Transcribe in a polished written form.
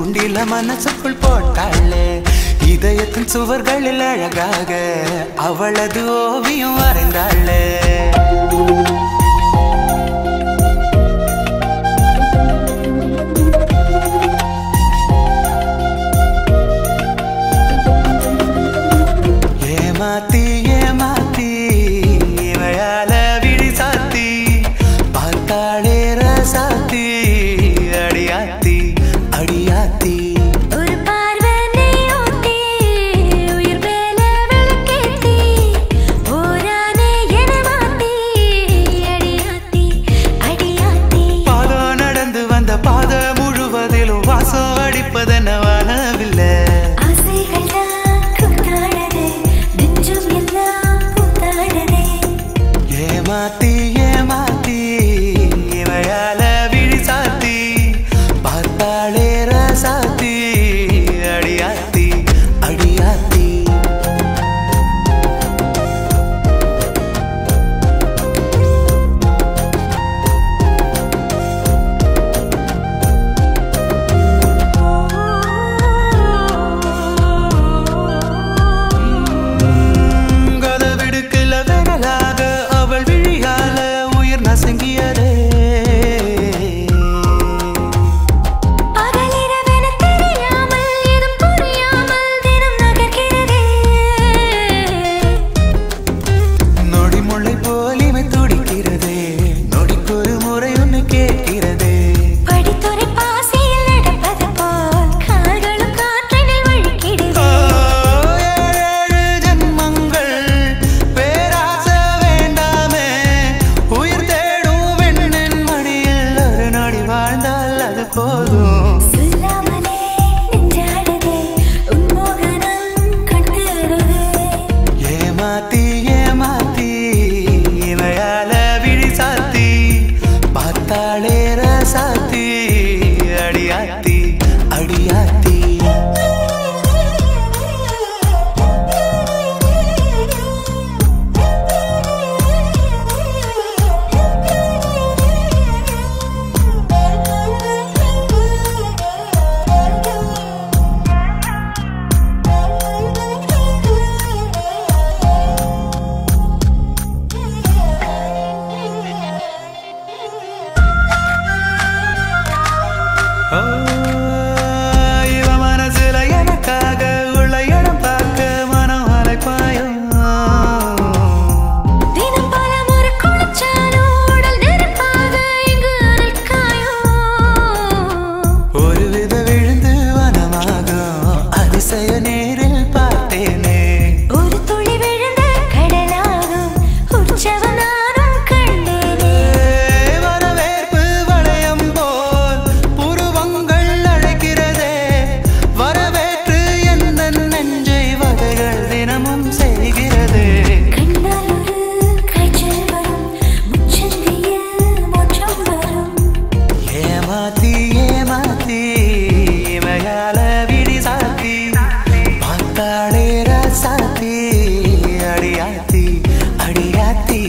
தூண்டில மனசுக்குள் போட்டாளே இதயத்தின் சுவர்களில் அழகாக அவளது ஓவியம் வரைந்தாளே ஏமாத்தி ஏமாத்தி இவையால விழி சாத்தி பார்த்தாளே ரசாத்தி அடியாத்தி அடியாத்தி ஏமாத்தி ஏமாத்தி இவையால விழி சாத்தி பார்த்தாளே ரசாத்தி அடியாத்தி அடியாத்தி ஏமாத்தி ஏமாத்தி இவையால விழி சாத்தி பார்த்தாளே ரசாத்தி அடியாத்தி அடியாத்தி இவ மனசுல எனக்காக உள்ள இடம் பார்க்க மனம் அலைப்பாயும் தினம் பல முறை குளிச்சாலும் உடல் நெருப்பாக இங்கு அரைக்காயும் ஒரு வித விழுந்து வனமாகும் அதிசய நேரில் பார்த்தேனே ஒரு துளி விழுந்த கடலாகும் உற்சவம் நானும் கண்டேனே வரவேற்பு வளையம் போல் புருவங்கள் அழைக்கிறதே வரவேற்று எந்த நெஞ்சை வதைகள் தினமும் செய்கிறதே கண்ணால் ஒரு காய்ச்சல் வரும் முச்சந்தியில் மோட்சம் வரும் ஏமாத்தி ஏமாத்தி இவையால விழி சாத்தி பார்த்தாளே ரசாத்தி அடியாத்தி அடியாத்தி